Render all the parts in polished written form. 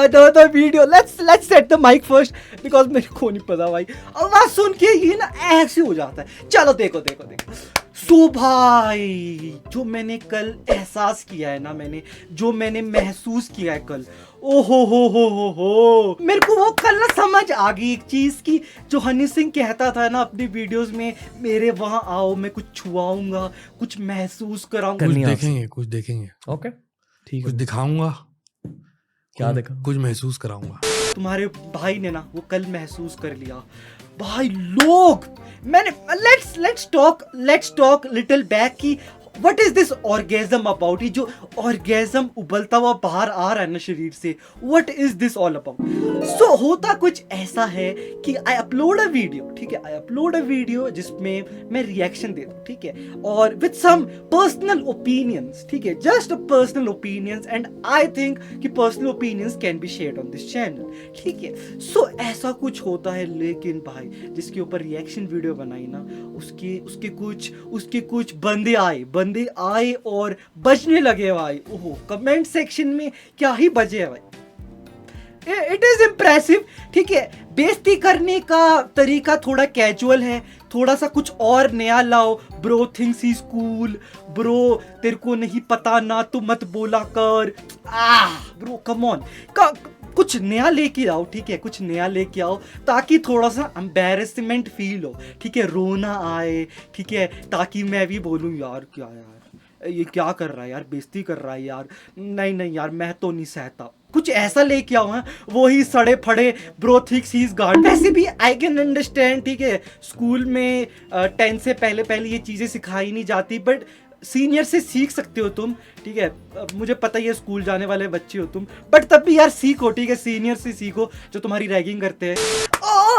The video, let's set the mic first because मेरे को नहीं पता भाई, आवाज सुन के ये ना ऐसे हो जाता है। चलो देखो। सो भाई जो मैंने कल एहसास किया है ना, जो मैंने महसूस किया है कल, ओहो हो, मेरे को वो कल ना समझ आ गई एक चीज की, जो हनी सिंह कहता था ना अपनी वीडियोस में, मेरे वहां आओ, मैं कुछ छुआऊंगा, कुछ महसूस कराऊंगा, कुछ देखेंगे ओके ठीक है, कुछ दिखाऊंगा, क्या देखा, कुछ महसूस कराऊंगा। तुम्हारे भाई ने ना वो कल महसूस कर लिया भाई। लोग मैंने लेट्स टॉक लिटिल बैक की what is this orgasm about. ये जो ऑर्गेजम उबलता हुआ बाहर आ रहा है ना शरीर से, what is this all about. So होता कुछ ऐसा है कि आई अपलोड अ वीडियो, ठीक है, आई अपलोड अ वीडियो जिसमें मैं रिएक्शन देता हूँ, ठीक है, और विद सम पर्सनल ओपिनियंस, ठीक है, just personal opinions, and I think कि personal opinions can be shared on this channel, ठीक है। सो ऐसा कुछ होता है, लेकिन भाई जिसके ऊपर रिएक्शन वीडियो बनाई ना, उसके कुछ बंदे आए और बजने लगे भाई। ओहो, कमेंट सेक्शन में क्या ही बजे है भाई। इट इज इम्प्रेसिव, ठीक है। बेइज्जती करने का तरीका थोड़ा कैजुअल है, थोड़ा सा कुछ और नया लाओ। ब्रो थिंक्स ही कूल, ब्रो तेरे को नहीं पता ना, तू मत बोला कर। ब्रो कम ऑन, कुछ नया लेके आओ, ठीक है, कुछ नया लेके आओ ताकि थोड़ा सा एम्बैरेसमेंट फील हो, ठीक है, रोना आए, ठीक है, ताकि मैं भी बोलूं यार क्या यार ये क्या कर रहा है यार, बेइज्जती कर रहा है यार, नहीं यार मैं तो नहीं सहता। कुछ ऐसा लेके आओ, है वही सड़े फड़े bro thinks he is God. वैसे भी आई कैन अंडरस्टैंड, ठीक है, स्कूल में 10 से पहले ये चीज़ें सिखाई नहीं जाती, बट सीनियर से सीख सकते हो तुम, ठीक है। मुझे पता ही है स्कूल जाने वाले बच्चे हो तुम, बट तब भी यार सीखो, ठीक है, सीनियर से सीखो जो तुम्हारी रैगिंग करते हैं।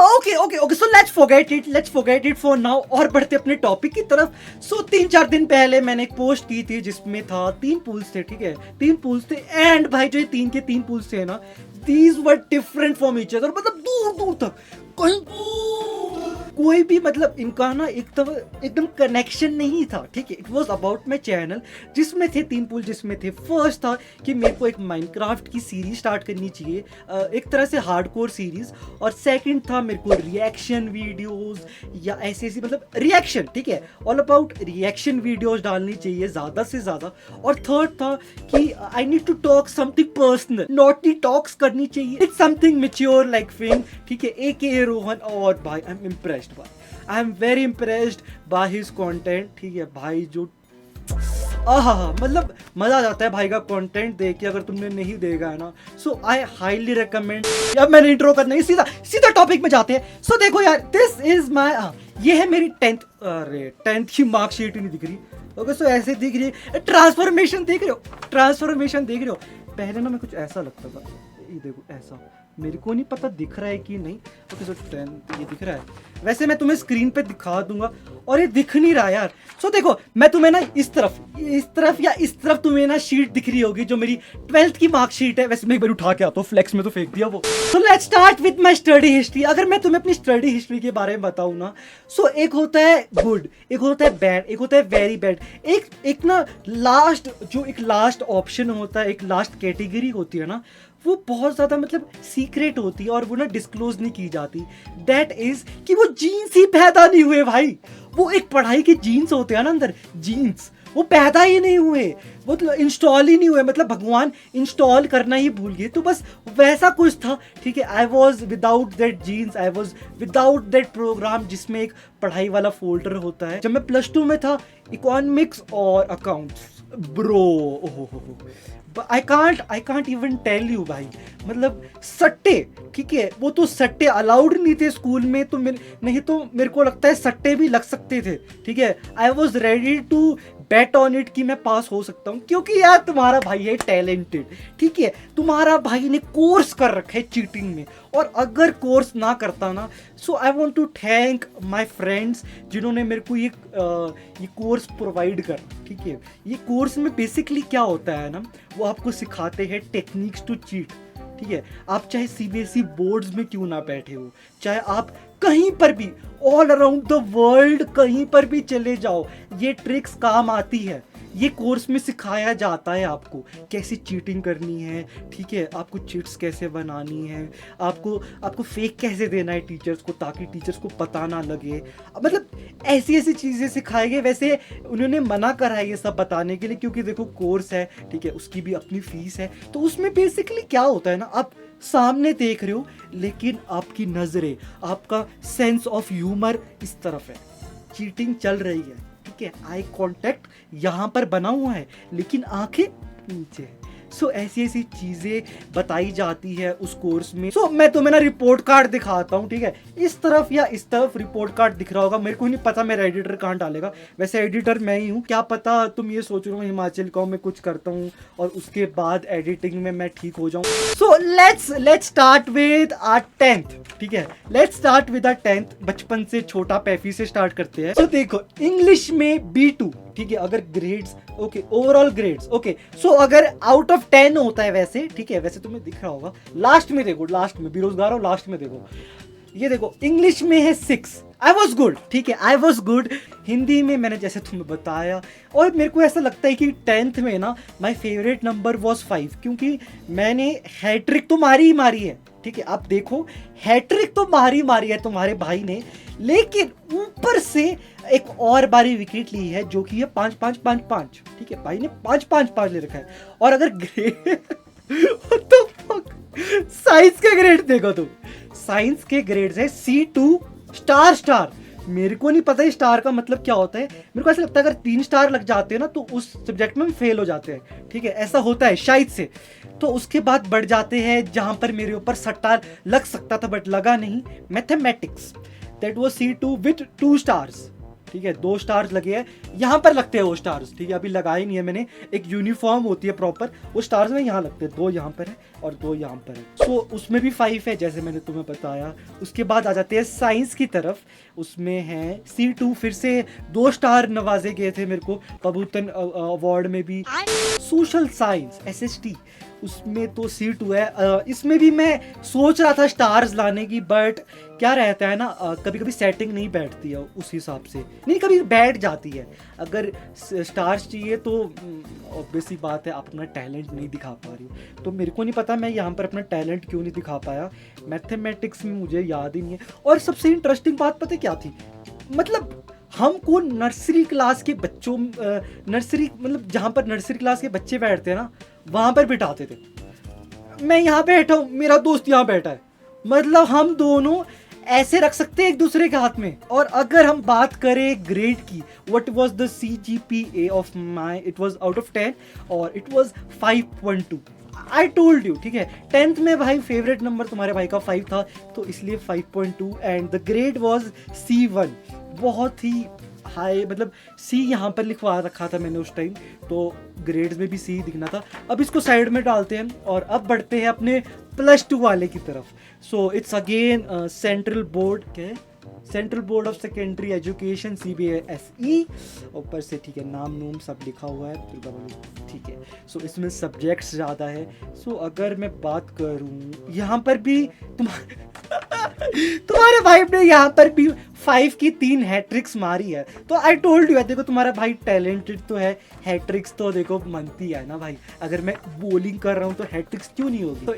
Okay so let's forget it for now, और बढ़ते अपने टॉपिक की तरफ। सो 3-4 दिन पहले मैंने एक पोस्ट की थी जिसमें था 3 पूल्स थे, ठीक है, 3 पूल्स थे, एंड भाई जो ये 3 पूल्स थे ना, these were different from each other, मतलब दूर तक कहीं कोई भी मतलब इनका ना एकदम कनेक्शन नहीं था, ठीक है। It was about my channel, जिसमें थे 3 पूल, जिसमें थे फर्स्ट था कि मेरे को एक माइनक्राफ्ट की सीरीज स्टार्ट करनी चाहिए, एक तरह से हार्डकोर सीरीज, और सेकंड था मेरे को रिएक्शन वीडियोस या ऐसी मतलब रिएक्शन, ठीक है, ऑल अबाउट रिएक्शन वीडियोस डालनी चाहिए ज़्यादा से ज़्यादा, और थर्ड था कि I need to talk something personal, naughty talks करनी चाहिए, it's something mature like thing, ठीक है, AKA रोहन। और भाई I am very impressed by his content, ठीक है भाई, जो मतलब मजा आ जाता है भाई का कंटेंट देख के, अगर तुमने नहीं देखा है ना, सो आई हाईली रिकमेंड। अब मैंने इंट्रो करना है, सीधा टॉपिक में जाते हैं। सो देखो यार, दिस इज माय, ये है मेरी 10th की मार्कशीट ही नहीं दिख रही, ओके, सो ऐसे दिख रही है। ट्रांसफॉर्मेशन देख रहे हो, पहले ना मैं कुछ ऐसा लगता था, ये देखो ऐसा, मेरे को नहीं पता दिख रहा है कि नहीं, ओके, सो 10 ये दिख रहा है, वैसे मैं तुम्हें स्क्रीन पे दिखा दूंगा, और ये दिख नहीं रहा यार। सो देखो, मैं तुम्हें ना इस तरफ या इस तरफ तुम्हें ना शीट दिख रही होगी जो मेरी 12th की मार्कशीट है। वैसे मैं एक बार उठा के आता हूँ, फ्लेक्स में तो फेंक दिया वो। सो let's start with my study history. अगर मैं तुम्हें अपनी स्टडी हिस्ट्री के बारे में बताऊँ ना, सो एक होता है गुड, एक होता है बैड, एक होता है वेरी बैड, एक ना लास्ट ऑप्शन होता है, एक लास्ट कैटेगरी होती है ना, वो बहुत ज़्यादा मतलब सीक्रेट होती है और वो ना डिस्क्लोज नहीं की जाती। दैट इज कि वो जीन्स ही पैदा नहीं हुए भाई, वो एक पढ़ाई के जीन्स होते हैं ना अंदर, जीन्स वो पैदा ही नहीं हुए, वो तो इंस्टॉल ही नहीं हुए, मतलब भगवान इंस्टॉल करना ही भूल गए, तो बस वैसा कुछ था, ठीक है। I was without that jeans, I was without that program जिसमें एक पढ़ाई वाला फोल्डर होता है। जब मैं +2 में था, इकोनॉमिक्स और accounts, bro I can't even tell you भाई, मतलब सट्टे, ठीक है, वो तो सट्टे अलाउड नहीं थे स्कूल में, तो नहीं तो मेरे को लगता है सट्टे भी लग सकते थे, ठीक है। I was ready to bet on it कि मैं पास हो सकता हूँ, क्योंकि यार तुम्हारा भाई है टैलेंटेड, ठीक है, तुम्हारा भाई ने कोर्स कर रखा है चीटिंग में, और अगर कोर्स ना करता ना, so I want to thank my friends जिन्होंने मेरे को ये कोर्स प्रोवाइड कर, ठीक है। ये कोर्स में बेसिकली क्या होता है ना, वो आपको सिखाते हैं टेक्निक्स टू चीट, ठीक है। आप चाहे CBSE बोर्ड्स में क्यों ना बैठे हो, चाहे आप कहीं पर भी, ऑल अराउंड द वर्ल्ड, कहीं पर भी चले जाओ, ये ट्रिक्स काम आती है। ये कोर्स में सिखाया जाता है आपको कैसे चीटिंग करनी है, ठीक है, आपको चिट्स कैसे बनानी है, आपको फेक कैसे देना है टीचर्स को, ताकि टीचर्स को पता ना लगे। मतलब ऐसी ऐसी चीज़ें सिखाई गई। वैसे उन्होंने मना करा है ये सब बताने के लिए, क्योंकि देखो कोर्स है, ठीक है, उसकी भी अपनी फीस है। तो उसमें बेसिकली क्या होता है ना, आप सामने देख रहे हो लेकिन आपकी नज़रें, आपका सेंस ऑफ ह्यूमर इस तरफ है, चीटिंग चल रही है, ठीक है, आई कांटेक्ट यहाँ पर बना हुआ है लेकिन आंखें नीचे है। सो ऐसी ऐसी चीज़ें बताई जाती है उस कोर्स में। सो मैं तुम्हें ना रिपोर्ट कार्ड दिखाता हूँ, ठीक है, इस तरफ या इस तरफ रिपोर्ट कार्ड दिख रहा होगा, मेरे को नहीं पता मेरा एडिटर कहाँ डालेगा, वैसे एडिटर मैं ही हूँ। क्या पता तुम ये सोच रहे हो हिमाचल का मैं कुछ करता हूँ और उसके बाद एडिटिंग में मैं ठीक हो जाऊँ। So let's start with our 10th, ठीक है, let's start with our 10th। बचपन से छोटा पैफी से स्टार्ट करते हैं। तो देखो इंग्लिश में B2, ठीक है, अगर grades, okay, overall grades, okay, so अगर आउट ऑफ 10 होता है वैसे, ठीक है, वैसे तुम्हें दिख रहा होगा, लास्ट में देखो, लास्ट में बेरोजगार हो, लास्ट में देखो, ये देखो इंग्लिश में है 6, आई वॉज गुड, ठीक है, आई वॉज गुड। हिंदी में मैंने जैसे तुम्हें बताया, और मेरे को ऐसा लगता है कि 10th में ना माय फेवरेट नंबर वॉज 5, क्योंकि मैंने हैट्रिक तो मारी ही मारी है, ठीक है, आप देखो हैट्रिक तो मारी है तुम्हारे भाई ने, लेकिन ऊपर से एक और बारी विकेट ली है जो कि है 5-5-5-5, ठीक है, भाई ने 5-5-5 ले रखा है। और अगर ग्रेड तो साइंस के ग्रेड देखो तुम, साइंस के ग्रेड्स है C2 स्टार। मेरे को नहीं पता स्टार का मतलब क्या होता है, मेरे को ऐसा लगता है अगर 3 स्टार लग जाते हैं ना तो उस सब्जेक्ट में फेल हो जाते हैं, ठीक है, ऐसा होता है शायद से। तो उसके बाद बढ़ जाते हैं जहां पर मेरे ऊपर सट्टा लग सकता था बट लगा नहीं, mathematics, that was C2 with 2 stars, ठीक है, 2 स्टार्स लगे हैं, यहाँ पर लगते हैं वो स्टार्स, ठीक है, अभी लगाए नहीं है मैंने, एक यूनिफॉर्म होती है प्रॉपर, वो स्टार्स में यहाँ लगते हैं, 2 यहाँ पर है और 2 यहाँ पर है। सो उसमें भी 5 है जैसे मैंने तुम्हें बताया। उसके बाद आ जाते हैं साइंस की तरफ, उसमें है C2, फिर से 2 स्टार नवाजे गए थे मेरे को पबूतन अवार्ड में भी। सोशल साइंस SST, उसमें तो C2 है। इसमें भी मैं सोच रहा था स्टार्स लाने की, बट क्या रहता है ना, कभी कभी सेटिंग नहीं बैठती है उस हिसाब से, नहीं कभी बैठ जाती है। अगर स्टार्स चाहिए तो ऑब्वियसली बात है अपना टैलेंट नहीं दिखा पा रही हूँ, तो मेरे को नहीं पता मैं यहाँ पर अपना टैलेंट क्यों नहीं दिखा पाया। मैथमेटिक्स में मुझे याद ही नहीं है। और सबसे इंटरेस्टिंग बात पता क्या थी, मतलब हमको नर्सरी क्लास के बच्चों, नर्सरी मतलब जहाँ पर नर्सरी क्लास के बच्चे बैठते हैं ना वहाँ पर बिठाते थे। मैं यहाँ बैठा हूँ, मेरा दोस्त यहाँ बैठा है, मतलब हम दोनों ऐसे रख सकते हैं एक दूसरे के हाथ में। और अगर हम बात करें ग्रेड की, what was the CGPA of my, it was out of 10 और it was 5.2। I told you, ठीक है, 10th में भाई फेवरेट नंबर तुम्हारे भाई का 5 था, तो इसलिए 5.2 and the grade was C1। बहुत ही हाई, मतलब C यहाँ पर लिखवा रखा था मैंने उस टाइम, तो ग्रेड्स में भी C दिखना था। अब इसको साइड में डालते हैं और अब बढ़ते हैं अपने +2 वाले की तरफ। So it's again central board, क्या है, central board of secondary education CBSE, ऊपर से ठीक है नाम नूम सब लिखा हुआ है, ठीक है। सो इसमें सब्जेक्ट्स ज़्यादा है। सो अगर मैं बात करूँ यहाँ पर भी तुम्हारे भाई ने यहाँ पर भी 5 की 3 हैट्रिक्स मारी है, तो आई टोल्ड यू, देखो तुम्हारा भाई टैलेंटेड तो है, हैट्रिक्स तो देखो मनती है ना भाई, अगर मैं बॉलिंग कर रहा हूँ तो हैट्रिक्स क्यों नहीं होगी। तो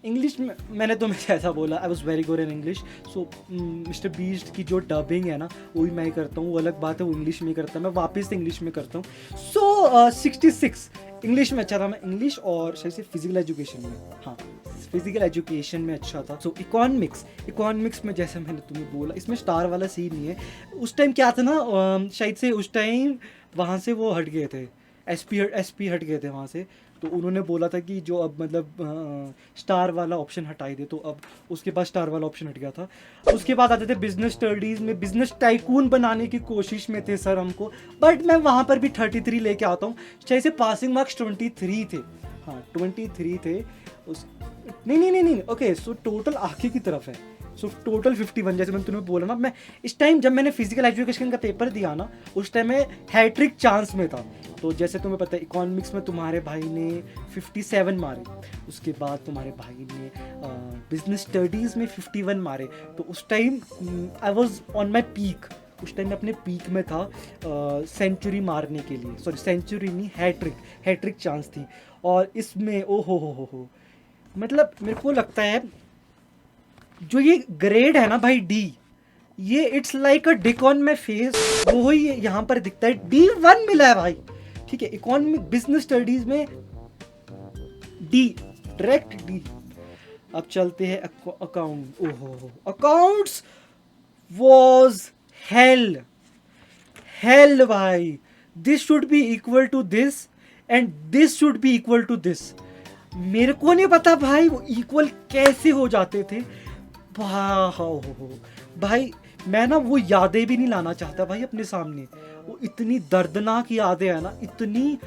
इंग्लिश में मैंने तुम्हें जैसा बोला, I was very good in English. So mister beast की जो डबिंग है ना वो भी मैं करता हूँ, वो अलग बात है, वो इंग्लिश में करता है, मैं वापस इंग्लिश में करता हूँ। सो 66 इंग्लिश में अच्छा था मैं, इंग्लिश और शायद से फिजिकल एजुकेशन में, हाँ फिजिकल एजुकेशन में अच्छा था। सो इकोनॉमिक्स में जैसे मैंने तुम्हें बोला, इसमें स्टार वाला सीन नहीं है। उस टाइम क्या था ना, शायद से उस टाइम वहाँ से वो हट गए थे, SP हट गए थे वहाँ से, तो उन्होंने बोला था कि जो अब मतलब स्टार वाला ऑप्शन हटाई दे, तो अब उसके बाद स्टार वाला ऑप्शन हट गया था। उसके बाद आते थे बिजनेस स्टडीज़ में, बिजनेस टाइकून बनाने की कोशिश में थे सर हमको, बट मैं वहाँ पर भी 33 लेके आता हूँ। शायद से पासिंग मार्क्स 23 थे, हाँ 23 थे उस, नहीं, ओके, सो टोटल आगे की तरफ है। सो टोटल 51, जैसे मैंने तुम्हें बोला ना, मैं इस टाइम जब मैंने फिजिकल एजुकेशन का पेपर दिया ना, उस टाइम मैं हैट्रिक चांस में था। तो जैसे तुम्हें पता है इकोनॉमिक्स में तुम्हारे भाई ने 57 मारे, उसके बाद तुम्हारे भाई ने बिजनेस स्टडीज़ में 51 मारे। तो उस time I was on my peak, उस टाइम मैं अपने पीक में था सेंचुरी मारने के लिए, सॉरी सेंचुरी नहीं, हैट्रिक चांस थी। और इसमें ओ हो, मतलब मेरे को लगता है जो ये ग्रेड है ना भाई D, ये it's like a Dick on my face, वो ही यहाँ पर दिखता है, D1 मिला है भाई, ठीक है। इकोनॉमिक बिजनेस स्टडीज में D, डायरेक्ट D। अब चलते हैं अकाउंट। ओहो, अकाउंट्स वॉज हेल भाई, this should be equal to this and this should be equal to this. मेरे को नहीं पता भाई वो इक्वल कैसे हो जाते थे भाई। मैं ना वो यादें भी नहीं लाना चाहता भाई अपने सामने, वो इतनी दर्दनाक यादें है ना, इतनी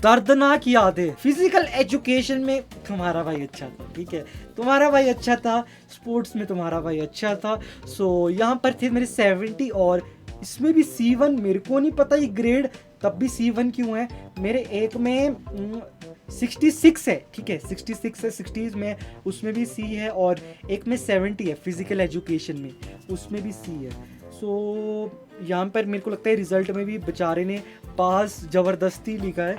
दर्दनाक यादें। फिजिकल एजुकेशन में तुम्हारा भाई अच्छा था, ठीक है, तुम्हारा भाई अच्छा था, स्पोर्ट्स में तुम्हारा भाई अच्छा था। सो यहाँ पर थे मेरे 70 और इसमें भी C1। मेरे को नहीं पता ये ग्रेड तब भी C1 क्यों है। मेरे एक में 66 है, ठीक है, 66 है, 60s में उसमें भी C है, और एक में 70 है फिजिकल एजुकेशन में, उसमें भी C है। सो यहाँ पर मेरे को लगता है रिजल्ट में भी बेचारे ने पास जबरदस्ती लिखा है।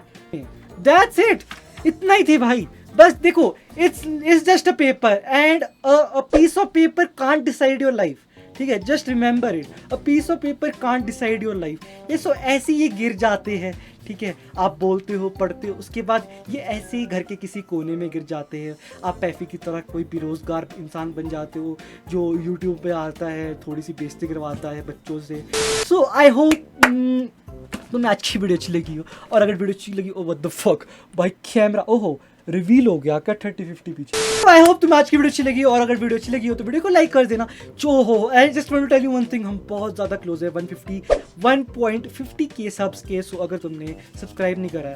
दैट्स इट, इतना ही थे भाई। बस देखो, it's just a paper and a piece of paper can't decide your life, ठीक है, just remember it, a piece of paper can't decide your life. ये सो ऐसे ये गिर जाते हैं, ठीक है, आप बोलते हो, पढ़ते हो, उसके बाद ये ऐसे ही घर के किसी कोने में गिर जाते हैं। आप पैफी की तरह कोई बेरोजगार इंसान बन जाते हो जो यूट्यूब पे आता है, थोड़ी सी बेइज्जती करवाता है बच्चों से। सो आई होप तुम्हें अच्छी वीडियो अच्छी लगी हो, और अगर वीडियो अच्छी लगी, ओ व्हाट द फक भाई, कैमरा ओहो रिवील हो गया क्या 30-50 पीछे। आई होप तुम्हें आज की वीडियो अच्छी लगी, और अगर वीडियो अच्छी लगी हो तो वीडियो को लाइक कर देना। जो हो, I just want to tell you one thing, हम बहुत ज़्यादा क्लोज है 150 1.50 के सब्स के। सो अगर तुमने सब्सक्राइब नहीं करा है